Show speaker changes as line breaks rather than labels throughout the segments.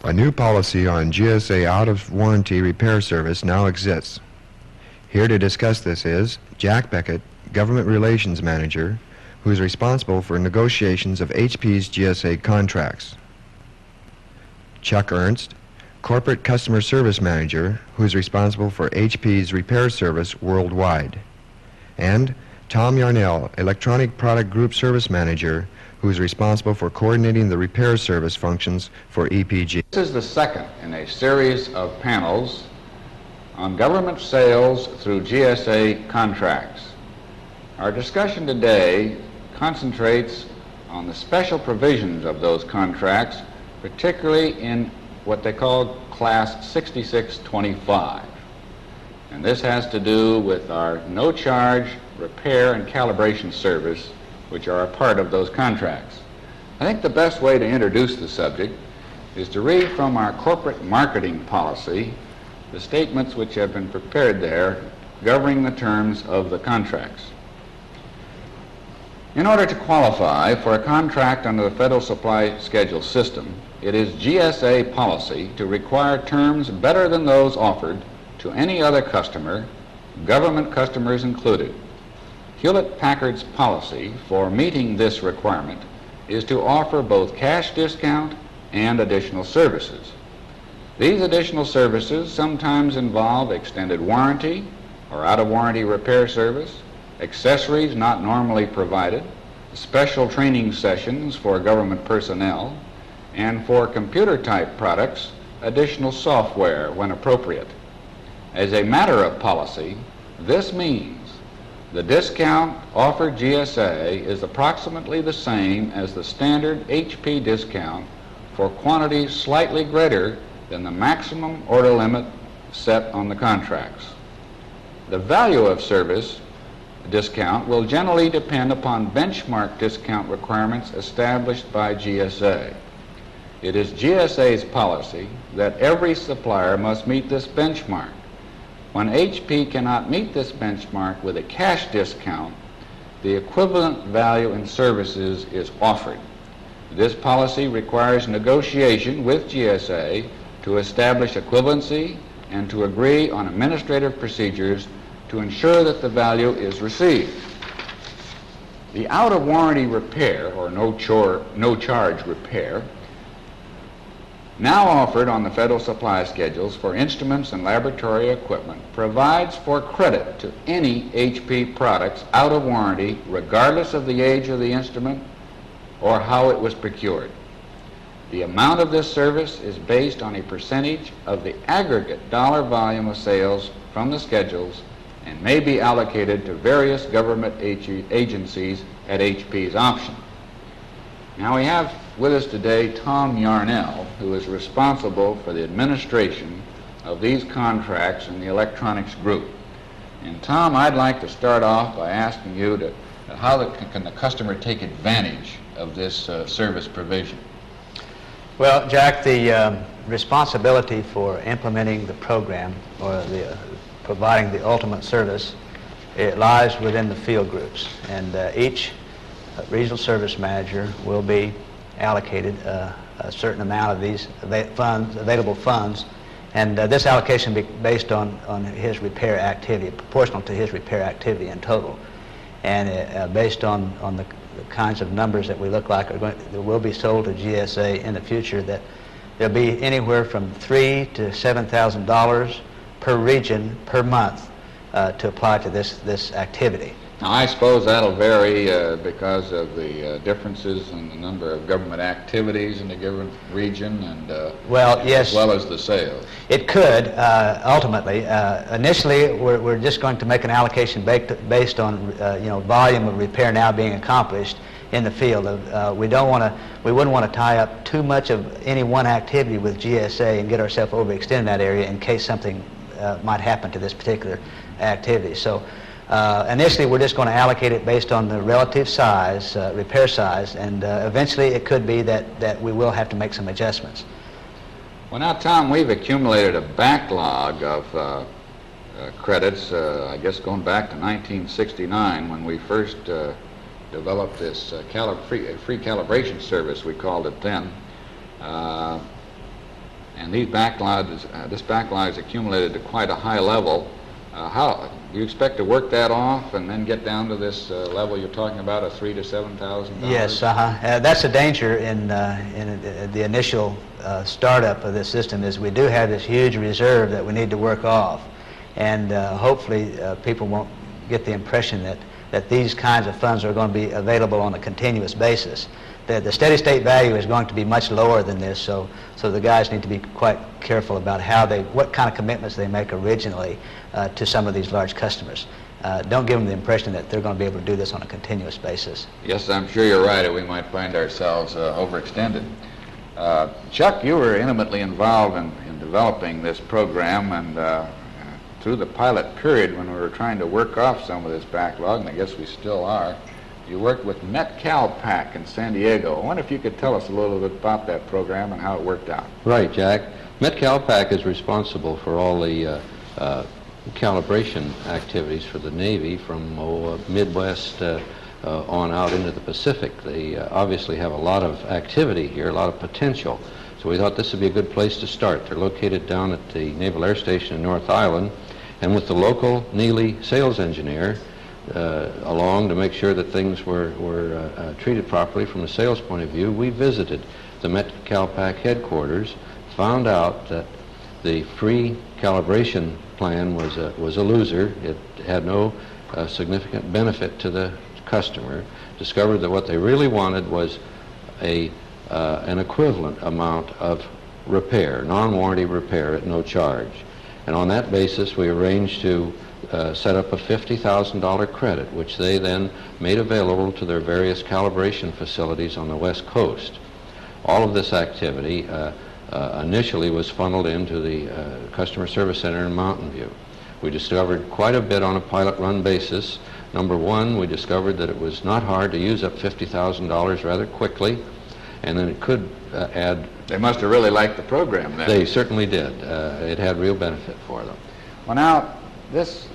A new policy on GSA out-of-warranty repair service now exists. Here to discuss this is Jack Beckett, Government Relations Manager, who is responsible for negotiations of HP's GSA contracts. Chuck Ernst, Corporate Customer Service Manager, who is responsible for HP's repair service worldwide. And Tom Yarnell, Electronic Product Group Service Manager, who is responsible for coordinating the repair service functions for EPG.
This is the second in a series of panels on government sales through GSA contracts. Our discussion today concentrates on the special provisions of those contracts, particularly in what they call Class 6625. And this has to do with our no-charge repair and calibration service, which are a part of those contracts. I think the best way to introduce the subject is to read from our corporate marketing policy the statements which have been prepared there governing the terms of the contracts. In order to qualify for a contract under the Federal Supply Schedule system, it is GSA policy to require terms better than those offered to any other customer, government customers included. Hewlett-Packard's policy for meeting this requirement is to offer both cash discount and additional services. These additional services sometimes involve extended warranty or out-of-warranty repair service, accessories not normally provided, special training sessions for government personnel, and for computer-type products, additional software when appropriate. As a matter of policy, this means the discount offered GSA is approximately the same as the standard HP discount for quantities slightly greater than the maximum order limit set on the contracts. The value of service discount will generally depend upon benchmark discount requirements established by GSA. It is GSA's policy that every supplier must meet this benchmark. When HP cannot meet this benchmark with a cash discount, the equivalent value in services is offered. This policy requires negotiation with GSA to establish equivalency and to agree on administrative procedures to ensure that the value is received. The out-of-warranty repair, or no-charge repair, now offered on the Federal Supply Schedules for instruments and laboratory equipment, provides for credit to any HP products out of warranty, regardless of the age of the instrument or how it was procured. The amount of this service is based on a percentage of the aggregate dollar volume of sales from the schedules and may be allocated to various government agencies at HP's option. Now we have with us today Tom Yarnell, who is responsible for the administration of these contracts in the electronics group. And Tom, I'd like to start off by asking you how can the customer take advantage of this service provision?
Well, Jack, the responsibility for implementing the program or providing the ultimate service, it lies within the field groups, and each regional service manager will be allocated a certain amount of these available funds, and this allocation will be based on his repair activity, proportional to his repair activity in total, and based on the kinds of numbers that we look like that will be sold to GSA in the future, that there'll be anywhere from $3,000 to $7,000 per region per month to apply to this activity.
Now, I suppose that'll vary because of the differences in the number of government activities in a given region, and
well, yes,
as well as the sales.
It could ultimately. Initially, we're just going to make an allocation based on volume of repair now being accomplished in the field. We wouldn't want to tie up too much of any one activity with GSA and get ourselves overextended in that area in case something might happen to this particular activity. So. Initially, we're just going to allocate it based on the relative size, repair size, and eventually it could be that we will have to make some adjustments.
Well, now, Tom, we've accumulated a backlog of credits, I guess going back to 1969 when we first developed this free calibration service, we called it then. and this backlog is accumulated to quite a high level. How do you expect to work that off and then get down to this level you're talking about, of $3,000 to $7,000?
Yes, that's a danger in the initial startup of this system, is we do have this huge reserve that we need to work off, and hopefully people won't get the impression that these kinds of funds are going to be available on a continuous basis. The steady state value is going to be much lower than this, so the guys need to be quite careful about what kind of commitments they make originally to some of these large customers. Don't give them the impression that they're going to be able to do this on a continuous basis.
Yes, I'm sure you're right, or we might find ourselves overextended. Chuck, you were intimately involved in developing this program, and through the pilot period when we were trying to work off some of this backlog, and I guess we still are, you worked with Met-Cal-Pac in San Diego. I wonder if you could tell us a little bit about that program and how it worked out.
Right, Jack. Met-Cal-Pac is responsible for all the calibration activities for the Navy from Midwest on out into the Pacific. They obviously have a lot of activity here, a lot of potential. So we thought this would be a good place to start. They're located down at the Naval Air Station in North Island, and with the local Neely sales engineer along to make sure that things were treated properly from a sales point of view, we visited the Met-Cal-Pac headquarters, found out that the free calibration plan was a loser. It had no significant benefit to the customer. Discovered that what they really wanted was an equivalent amount of repair, non-warranty repair at no charge. And on that basis, we arranged to set up a $50,000 credit, which they then made available to their various calibration facilities on the West Coast. All of this activity initially was funneled into the Customer Service Center in Mountain View. We discovered quite a bit on a pilot run basis. Number one, we discovered that it was not hard to use up $50,000 rather quickly, and then it could add...
They must have really liked the program then.
They certainly did. It had real benefit for them.
Well, now, this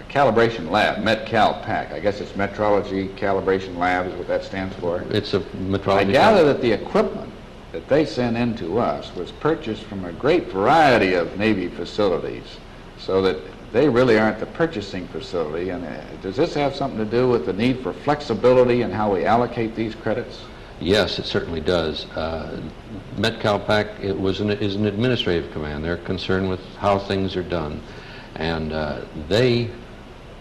calibration lab, Met-Cal-Pac, I guess it's Metrology Calibration Lab is what that stands for.
It's a metrology...
I gather that the equipment that they sent in to us was purchased from a great variety of Navy facilities, so that they really aren't the purchasing facility. And does this have something to do with the need for flexibility in how we allocate these credits?
Yes, it certainly does. Met-Cal-Pac is an administrative command. They're concerned with how things are done. And they,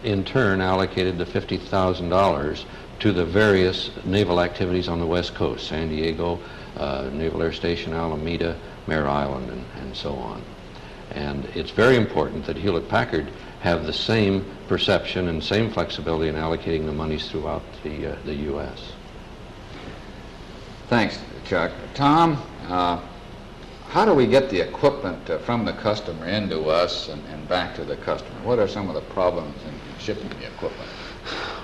in turn, allocated the $50,000 to the various naval activities on the West Coast, San Diego, Naval Air Station, Alameda, Mare Island, and so on. And it's very important that Hewlett-Packard have the same perception and same flexibility in allocating the monies throughout the U.S.
Thanks, Chuck. Tom, how do we get the equipment from the customer into us and back to the customer? What are some of the problems in shipping the equipment?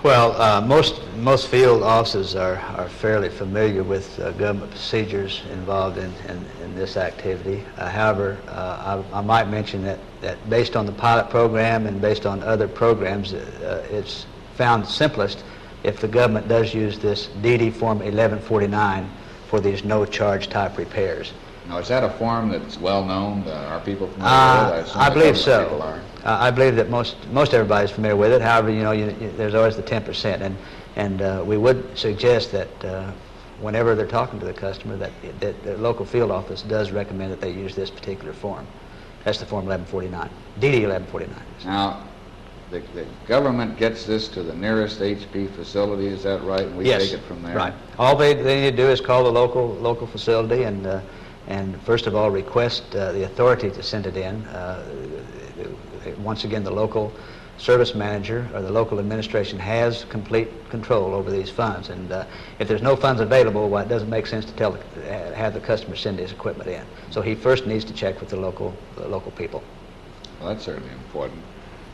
Well, most field offices are fairly familiar with government procedures involved in this activity. However, I might mention that based on the pilot program and based on other programs, it's found simplest if the government does use this DD Form 1149 for these no-charge type repairs.
Now, is that a form that's well known? Are people familiar with it?
I believe so. I believe that most everybody's familiar with it. However, there's always the 10%, and we would suggest that whenever they're talking to the customer, that the local field office does recommend that they use this particular form. That's the Form 1149, DD 1149.
Now, the government gets this to the nearest HP facility, is that right? And we
Yes,
take it from there?
Right. All they need to do is call the local facility and first of all request the authority to send it in. Once again, the local service manager or the local administration has complete control over these funds, and if there's no funds available, well, it doesn't make sense to have the customer send his equipment in. So he first needs to check with the local people.
Well, that's certainly important.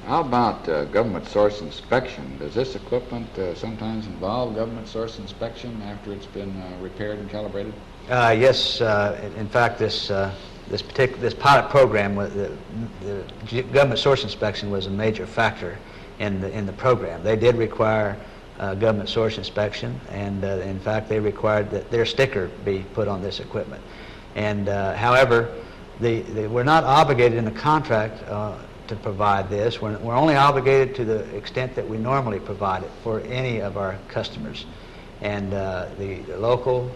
How about government source inspection? Does this equipment sometimes involve government source inspection after it's been repaired and calibrated?
Yes. In fact, this pilot program, the government source inspection was a major factor in the program. They did require government source inspection, and in fact, they required that their sticker be put on this equipment. And however, we're not obligated in the contract to provide this. We're only obligated to the extent that we normally provide it for any of our customers. And the local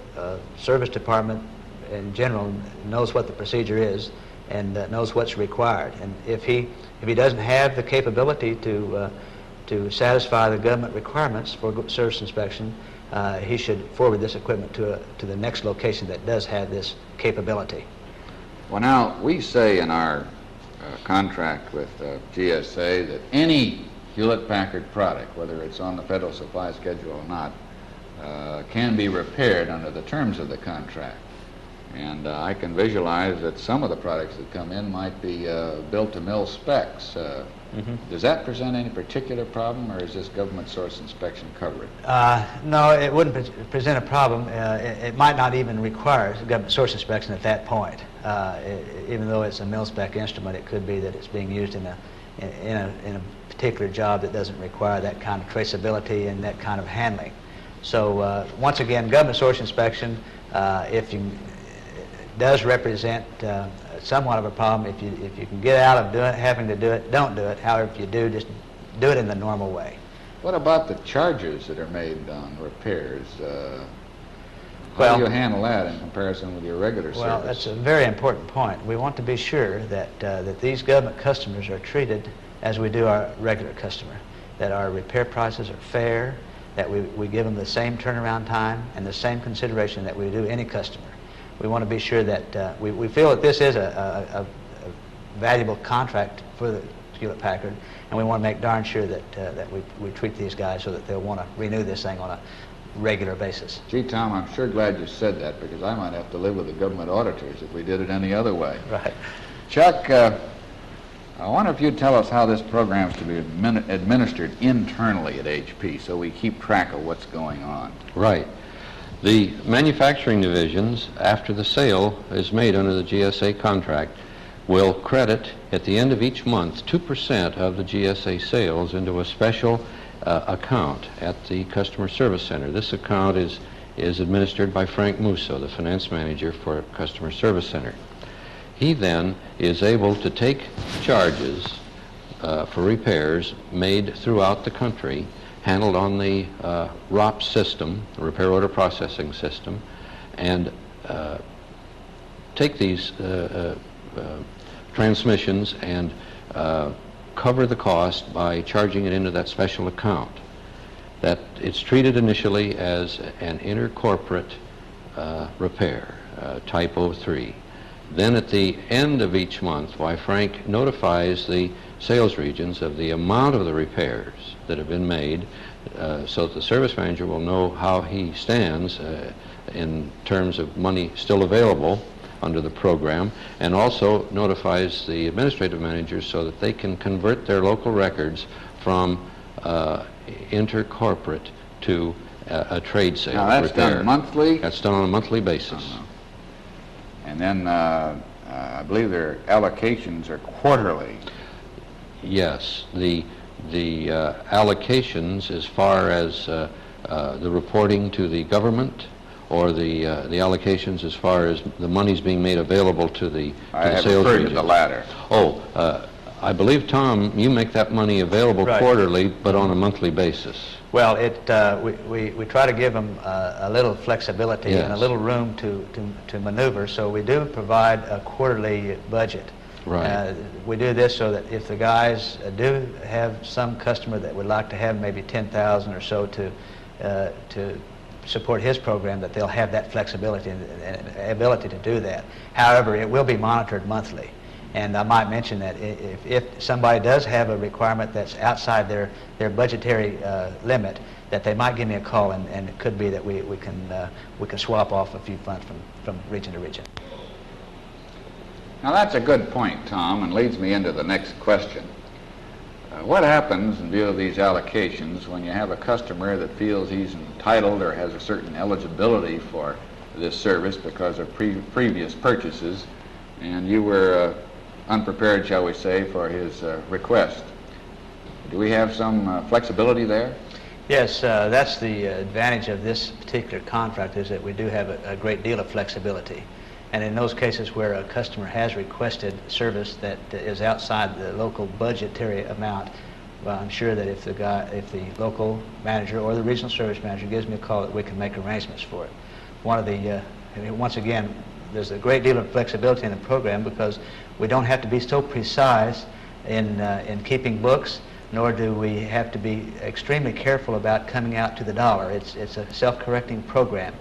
service department in general knows what the procedure is and knows what's required. And if he doesn't have the capability to satisfy the government requirements for service inspection, he should forward this equipment to the next location that does have this capability.
Well, now, we say in our contract with GSA that any Hewlett-Packard product, whether it's on the Federal Supply Schedule or not, can be repaired under the terms of the contract. And I can visualize that some of the products that come in might be built to mill specs. Does that present any particular problem, or is this government source inspection cover it?
No, it wouldn't present a problem. It might not even require government source inspection at that point. Even though it's a mill spec instrument, it could be that it's being used in a particular job that doesn't require that kind of traceability and that kind of handling. So once again, government source inspection, does represent somewhat of a problem. If you can get out of having to do it, don't do it. However, if you do, just do it in the normal way.
What about the charges that are made on repairs? How do you handle that in comparison with your regular service?
Well, that's a very important point. We want to be sure that these government customers are treated as we do our regular customer, that our repair prices are fair, that we give them the same turnaround time and the same consideration that we do any customer. We want to be sure that we feel that this is a valuable contract for the Hewlett-Packard, and we want to make darn sure that we treat these guys so that they'll want to renew this thing on a regular basis.
Gee, Tom, I'm sure glad you said that, because I might have to live with the government auditors if we did it any other way.
Right.
Chuck, I wonder if you'd tell us how this program is to be administered internally at HP so we keep track of what's going on.
Right. The manufacturing divisions, after the sale is made under the GSA contract, will credit at the end of each month 2% of the GSA sales into a special account at the Customer Service Center. This account is administered by Frank Musso, the finance manager for Customer Service Center. He then is able to take charges for repairs made throughout the country, handled on the ROPS system, the Repair Order Processing System, and take these transmissions and cover the cost by charging it into that special account. That it's treated initially as an intercorporate repair, type 03. Then at the end of each month, Frank notifies the sales regions of the amount of the repairs that have been made, so that the service manager will know how he stands in terms of money still available under the program, and also notifies the administrative managers so that they can convert their local records from intercorporate to a trade sale.
Now that's
repair.
done monthly?
That's done on a monthly basis.
And then I believe their allocations are quarterly.
Yes, the allocations as far as the reporting to the government, or the allocations as far as the monies being made available to the sales
referred
regions.
to the latter.
Oh, I believe, Tom, you make that money available
Right.
quarterly, but on a monthly basis.
Well, we try to give them a little flexibility and a
Yes.
little room to maneuver, so we do provide a quarterly budget.
Right.
We do this so that if the guys do have some customer that would like to have maybe 10,000 or so to support his program, that they'll have that flexibility and ability to do that. However, it will be monitored monthly. And I might mention that if somebody does have a requirement that's outside their budgetary limit, that they might give me a call, and it could be that we can swap off a few funds from region to region.
Now that's a good point, Tom, and leads me into the next question. What happens in view of these allocations when you have a customer that feels he's entitled or has a certain eligibility for this service because of previous purchases, and you were unprepared, shall we say, for his request? Do we have some flexibility there?
Yes, that's the advantage of this particular contract, is that we do have a great deal of flexibility. And in those cases where a customer has requested service that is outside the local budgetary amount, well, I'm sure that if the local manager or the regional service manager gives me a call, that we can make arrangements for it. Once again, there's a great deal of flexibility in the program because we don't have to be so precise in keeping books, nor do we have to be extremely careful about coming out to the dollar. It's a self-correcting program.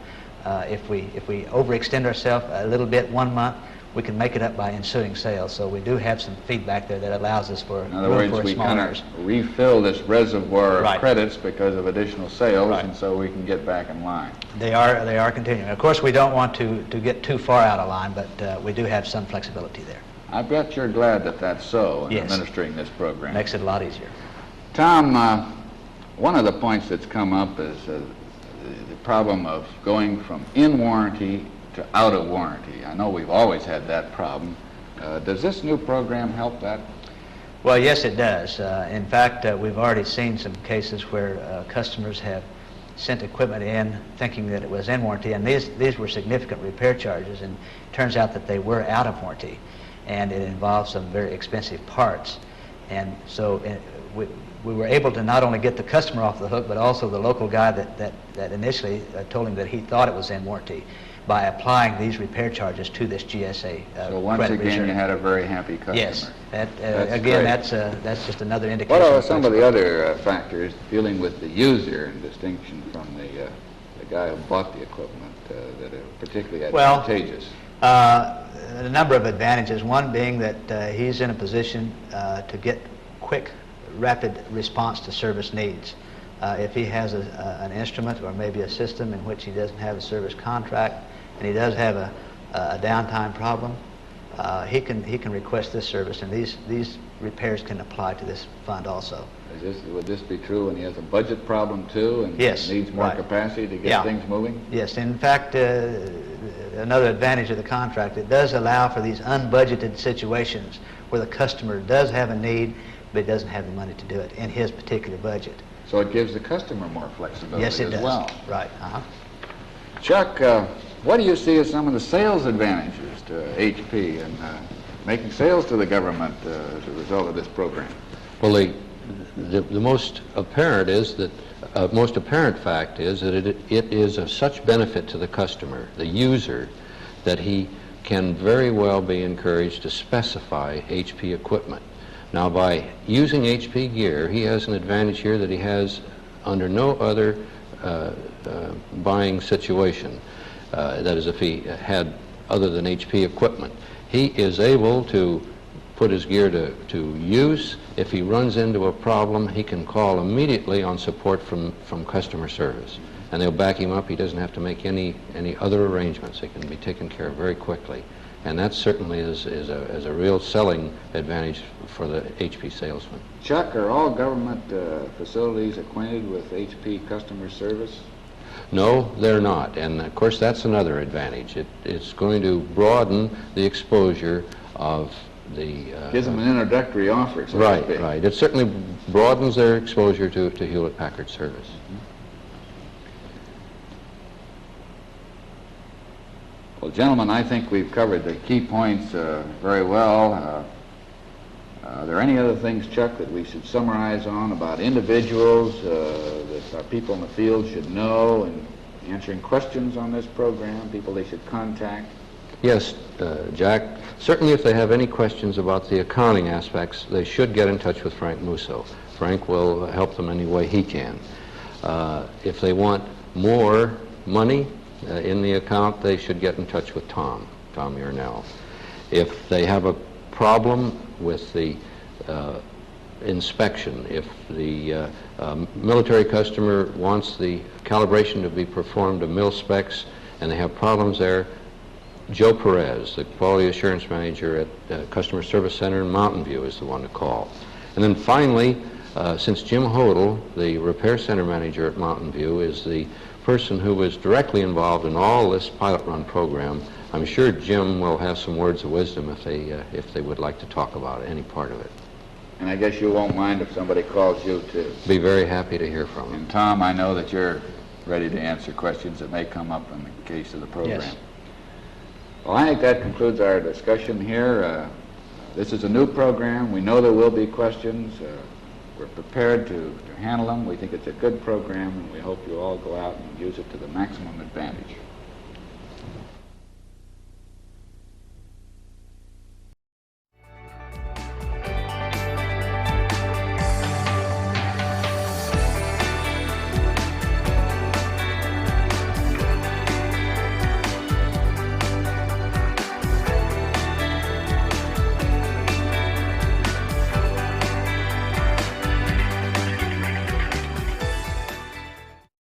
If we overextend ourselves a little bit one month, we can make it up by ensuing sales. So we do have some feedback there that allows us for
in other words, we kind of refill this reservoir of credits because of additional sales, and so we can get back in line.
They are continuing. Of course, we don't want to get too far out of line, but we do have some flexibility there.
I bet you're glad that that's so in administering this program.
Makes it a lot easier.
Tom, one of the points that's come up is the problem of going from in warranty to out of warranty. I know we've always had that problem. Does this new program help that?
Well, yes, it does. In fact, we've already seen some cases where customers have sent equipment in thinking that it was in warranty, and these were significant repair charges, and it turns out that they were out of warranty, and it involved some very expensive parts. And so we were able to not only get the customer off the hook, but also the local guy that initially told him that he thought it was in warranty, by applying these repair charges to this GSA.
So once again, you had a very happy customer.
Yes. That's just another indication.
What are some of the other factors dealing with the user in distinction from the guy who bought the equipment that are particularly advantageous?
A number of advantages. One being that he's in a position to get quick, rapid response to service needs. If he has an instrument or maybe a system in which he doesn't have a service contract, and he does have a downtime problem, he can request this service, and these repairs can apply to this fund also.
Would this be true when he has a budget problem too, and needs more capacity to get things moving?
Yes. In fact, another advantage of the contract, it does allow for these unbudgeted situations where the customer does have a need, but he doesn't have the money to do it in his particular budget.
So it gives the customer more flexibility
as well. Right.
Chuck, what do you see as some of the sales advantages to HP and making sales to the government as a result of this program?
Well, the most apparent fact is that it is of such benefit to the customer, the user, that he can very well be encouraged to specify HP equipment. Now, by using HP gear, he has an advantage here that he has under no other buying situation. That is, if he had other than HP equipment. He is able to put his gear to use. If he runs into a problem, he can call immediately on support from customer service, and they'll back him up. He doesn't have to make any other arrangements. It can be taken care of very quickly. And that certainly is a real selling advantage for the HP salesman.
Chuck, are all government facilities acquainted with HP customer service?
No, they're not. And of course, that's another advantage. It's going to broaden the exposure of the...
gives them an introductory offer, so to speak.
Right. It certainly broadens their exposure to Hewlett-Packard service.
Well, gentlemen, I think we've covered the key points very well. Are there any other things, Chuck, that we should summarize on about individuals that our people in the field should know, and answering questions on this program, people they should contact?
Yes, Jack. Certainly if they have any questions about the accounting aspects, they should get in touch with Frank Musso. Frank will help them any way he can. If they want more money in the account, they should get in touch with Tom Urnell. If they have a problem with the inspection, if the military customer wants the calibration to be performed to mil specs and they have problems there, Joe Perez, the Quality Assurance Manager at the Customer Service Center in Mountain View, is the one to call. And then finally, since Jim Hodel, the Repair Center Manager at Mountain View, is the person who was directly involved in all this pilot run program, I'm sure Jim will have some words of wisdom if they would like to talk about any part of it.
And I guess you won't mind if somebody calls you too.
Be very happy to hear from him.
And Tom, I know that you're ready to answer questions that may come up in the case of the program.
Yes.
Well, I think that concludes our discussion here. This is a new program. We know there will be questions. We're prepared to handle them. We think it's a good program, and we hope you all go out and use it to the maximum advantage.